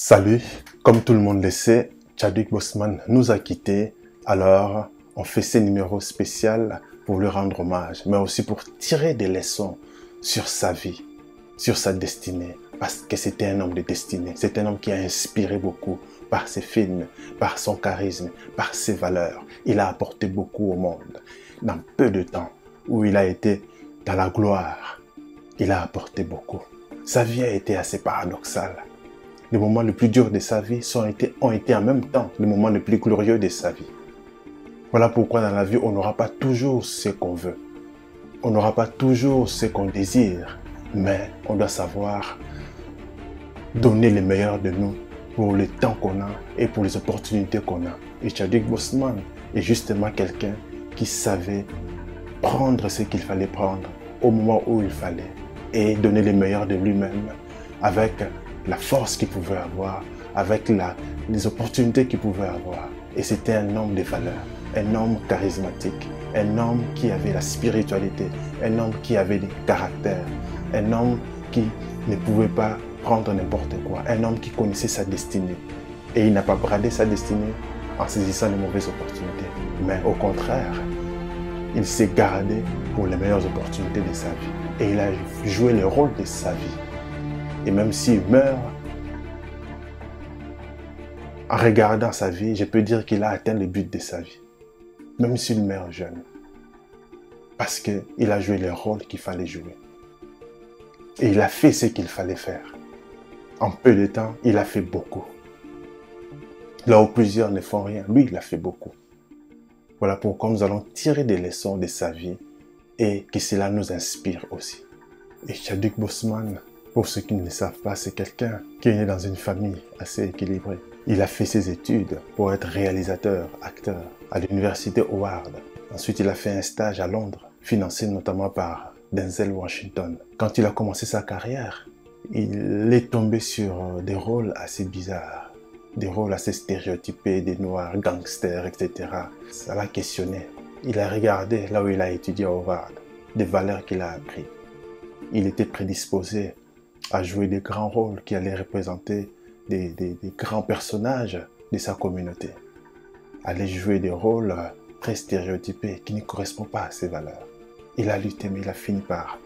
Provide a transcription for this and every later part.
Salut, comme tout le monde le sait, Chadwick Boseman nous a quittés, alors on fait ce numéro spécial pour lui rendre hommage, mais aussi pour tirer des leçons sur sa vie, sur sa destinée, parce que c'était un homme de destinée, c'est un homme qui a inspiré beaucoup par ses films, par son charisme, par ses valeurs. Il a apporté beaucoup au monde. Dans peu de temps où il a été dans la gloire, il a apporté beaucoup. Sa vie a été assez paradoxale. Les moments les plus durs de sa vie ont été en même temps les moments les plus glorieux de sa vie. Voilà pourquoi dans la vie, on n'aura pas toujours ce qu'on veut. On n'aura pas toujours ce qu'on désire, mais on doit savoir donner le meilleur de nous pour le temps qu'on a et pour les opportunités qu'on a. Et Chadwick Boseman est justement quelqu'un qui savait prendre ce qu'il fallait prendre au moment où il fallait et donner le meilleur de lui-même avec la force qu'il pouvait avoir, avec les opportunités qu'il pouvait avoir. Et c'était un homme de valeur, un homme charismatique, un homme qui avait la spiritualité, un homme qui avait du caractère, un homme qui ne pouvait pas prendre n'importe quoi, un homme qui connaissait sa destinée. Et il n'a pas bradé sa destinée en saisissant les mauvaises opportunités, mais au contraire, il s'est gardé pour les meilleures opportunités de sa vie. Et il a joué le rôle de sa vie. Et même s'il meurt, en regardant sa vie, je peux dire qu'il a atteint le but de sa vie. Même s'il meurt jeune. Parce qu'il a joué le rôle qu'il fallait jouer. Et il a fait ce qu'il fallait faire. En peu de temps, il a fait beaucoup. Là où plusieurs ne font rien, lui, il a fait beaucoup. Voilà pourquoi nous allons tirer des leçons de sa vie et que cela nous inspire aussi. Et Chadwick Boseman, pour ceux qui ne le savent pas, c'est quelqu'un qui est né dans une famille assez équilibrée. Il a fait ses études pour être réalisateur, acteur à l'université Howard. Ensuite, il a fait un stage à Londres, financé notamment par Denzel Washington. Quand il a commencé sa carrière, il est tombé sur des rôles assez bizarres, des rôles assez stéréotypés, des noirs, gangsters, etc. Ça l'a questionné. Il a regardé là où il a étudié à Howard, des valeurs qu'il a apprises. Il était prédisposé à jouer des grands rôles qui allaient représenter des grands personnages de sa communauté. Aller jouer des rôles très stéréotypés qui ne correspondent pas à ses valeurs. Il a lutté, mais il a fini par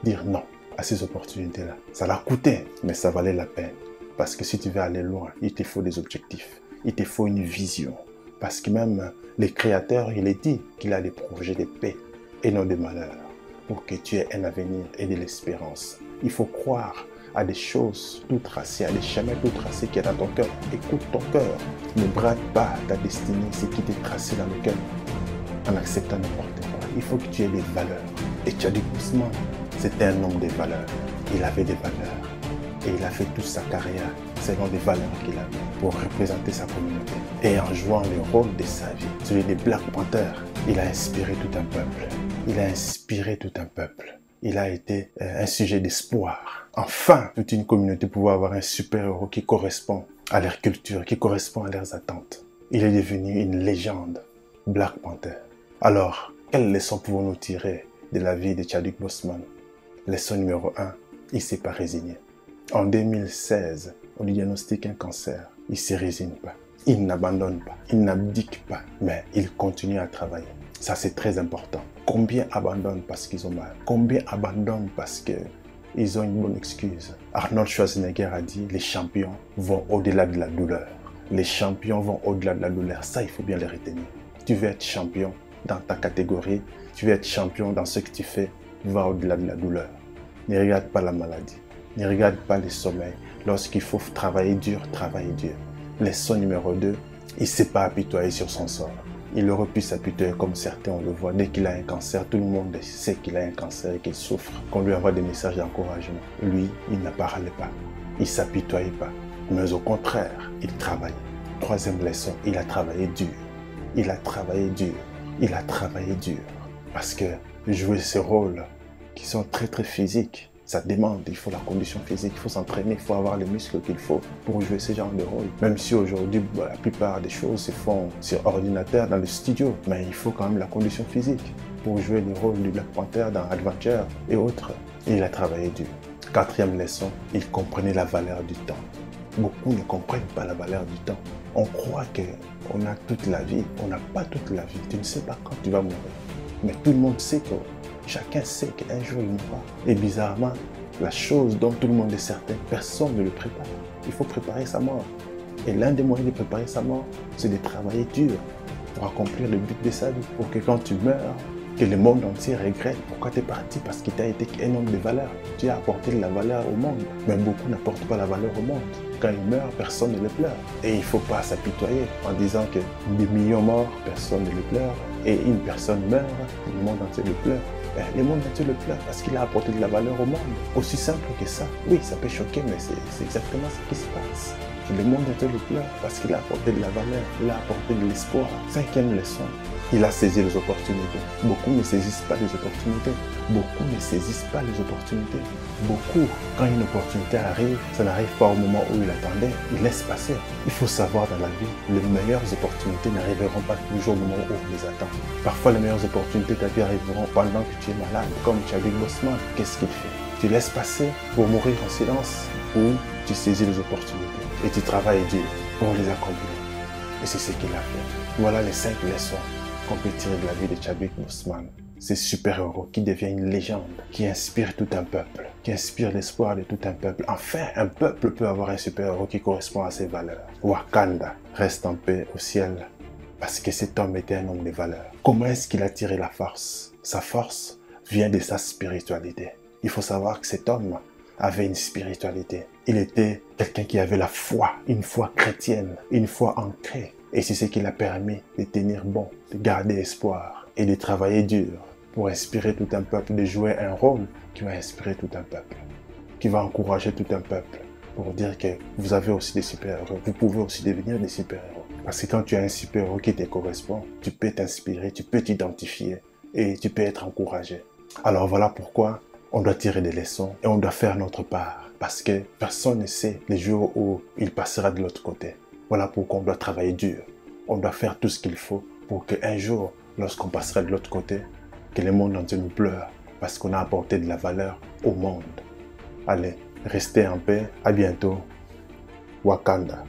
dire non à ces opportunités-là. Ça l'a coûté, mais ça valait la peine. Parce que si tu veux aller loin, il te faut des objectifs. Il te faut une vision. Parce que même les créateurs, il est dit qu'il a des projets de paix et non de malheur. Pour que tu aies un avenir et de l'espérance. Il faut croire à des choses tout tracées, à des chemins tout tracés qui est dans ton cœur. Écoute ton cœur. Ne brade pas ta destinée, ce qui t'est tracé dans le cœur en acceptant n'importe quoi. Il faut que tu aies des valeurs. Et Chadwick Boseman, c'était un homme des valeurs. Il avait des valeurs. Et il a fait toute sa carrière selon des valeurs qu'il avait pour représenter sa communauté. Et en jouant le rôle de sa vie, celui des Black Panthers, il a inspiré tout un peuple. Il a inspiré tout un peuple. Il a été un sujet d'espoir. Enfin, toute une communauté pouvait avoir un super-héros qui correspond à leur culture, qui correspond à leurs attentes. Il est devenu une légende, Black Panther. Alors, quelles leçons pouvons-nous tirer de la vie de Chadwick Boseman? Leçon numéro 1, il ne s'est pas résigné. En 2016, on lui diagnostique un cancer. Il ne se résigne pas. Il n'abandonne pas. Il n'abdique pas. Mais il continue à travailler. Ça, c'est très important. Combien abandonnent parce qu'ils ont mal? Combien abandonnent parce qu'ils ont une bonne excuse? Arnold Schwarzenegger a dit, les champions vont au-delà de la douleur. Les champions vont au-delà de la douleur. Ça, il faut bien le retenir. Tu veux être champion dans ta catégorie. Tu veux être champion dans ce que tu fais. Va au-delà de la douleur. Ne regarde pas la maladie. Ne regarde pas le sommeil. Lorsqu'il faut travailler dur, travaille dur. Leçon numéro 2, il ne s'est pas apitoyé sur son sort. Il aurait pu s'apitoyer comme certains, on le voit. Dès qu'il a un cancer, tout le monde sait qu'il a un cancer et qu'il souffre. Qu'on lui envoie des messages d'encouragement. Lui, il ne parlait pas. Il ne s'apitoyait pas. Mais au contraire, il travaillait. Troisième leçon, il a travaillé dur. Il a travaillé dur. Il a travaillé dur. Parce que jouer ces rôles qui sont très très physiques, ça demande, il faut la condition physique, il faut s'entraîner, il faut avoir les muscles qu'il faut pour jouer ce genre de rôle. Même si aujourd'hui, la plupart des choses se font sur ordinateur dans le studio, mais il faut quand même la condition physique pour jouer le rôle du Black Panther dans Adventure et autres. Et il a travaillé dur. Quatrième leçon, il comprenait la valeur du temps. Beaucoup ne comprennent pas la valeur du temps. On croit qu'on a toute la vie. On n'a pas toute la vie. Tu ne sais pas quand tu vas mourir. Mais tout le monde sait que, chacun sait qu'un jour il mourra. Et bizarrement, la chose dont tout le monde est certain, personne ne le prépare. Il faut préparer sa mort. Et l'un des moyens de préparer sa mort, c'est de travailler dur pour accomplir le but de sa vie. Pour que quand tu meurs, que le monde entier regrette pourquoi tu es parti, parce qu'il t'a été un homme de valeur. Tu as apporté de la valeur au monde. Mais beaucoup n'apportent pas la valeur au monde. Quand ils meurent, personne ne les pleure. Et il ne faut pas s'apitoyer en disant que des millions morts, personne ne les pleure. Et une personne meurt, le monde entier le pleure. Le monde entier le pleure parce qu'il a apporté de la valeur au monde. Aussi simple que ça. Oui, ça peut choquer, mais c'est exactement ce qui se passe. Le monde entier le pleure parce qu'il a apporté de la valeur, il a apporté de l'espoir. Cinquième leçon, il a saisi les opportunités. Beaucoup ne saisissent pas les opportunités. Beaucoup ne saisissent pas les opportunités. Beaucoup, quand une opportunité arrive, ça n'arrive pas au moment où il attendait, il laisse passer. Il faut savoir dans la vie, les meilleures opportunités n'arriveront pas toujours au moment où on les attend. Parfois, les meilleures opportunités de ta vie arriveront pendant que tu es malade, comme Chadwick Boseman. Qu'est-ce qu'il fait? Tu laisses passer pour mourir en silence ou tu saisis les opportunités et tu travailles dur pour les accomplir. Et c'est ce qu'il a fait. Voilà les 5 leçons qu'on peut tirer de la vie de Chadwick Boseman. Ce super-héros qui devient une légende, qui inspire tout un peuple, qui inspire l'espoir de tout un peuple. Enfin, un peuple peut avoir un super-héros qui correspond à ses valeurs. Wakanda reste en paix au ciel parce que cet homme était un homme de valeurs. Comment est-ce qu'il a tiré la force? Sa force vient de sa spiritualité. Il faut savoir que cet homme avait une spiritualité. Il était quelqu'un qui avait la foi, une foi chrétienne, une foi ancrée. Et c'est ce qui l'a permis de tenir bon, de garder espoir et de travailler dur pour inspirer tout un peuple, de jouer un rôle qui va inspirer tout un peuple, qui va encourager tout un peuple pour dire que vous avez aussi des super-héros, vous pouvez aussi devenir des super-héros. Parce que quand tu as un super-héros qui te correspond, tu peux t'inspirer, tu peux t'identifier et tu peux être encouragé. Alors voilà pourquoi on doit tirer des leçons et on doit faire notre part. Parce que personne ne sait les jours où il passera de l'autre côté. Voilà pourquoi on doit travailler dur. On doit faire tout ce qu'il faut pour qu'un jour, lorsqu'on passera de l'autre côté, que le monde entier nous pleure parce qu'on a apporté de la valeur au monde. Allez, restez en paix. À bientôt. Wakanda.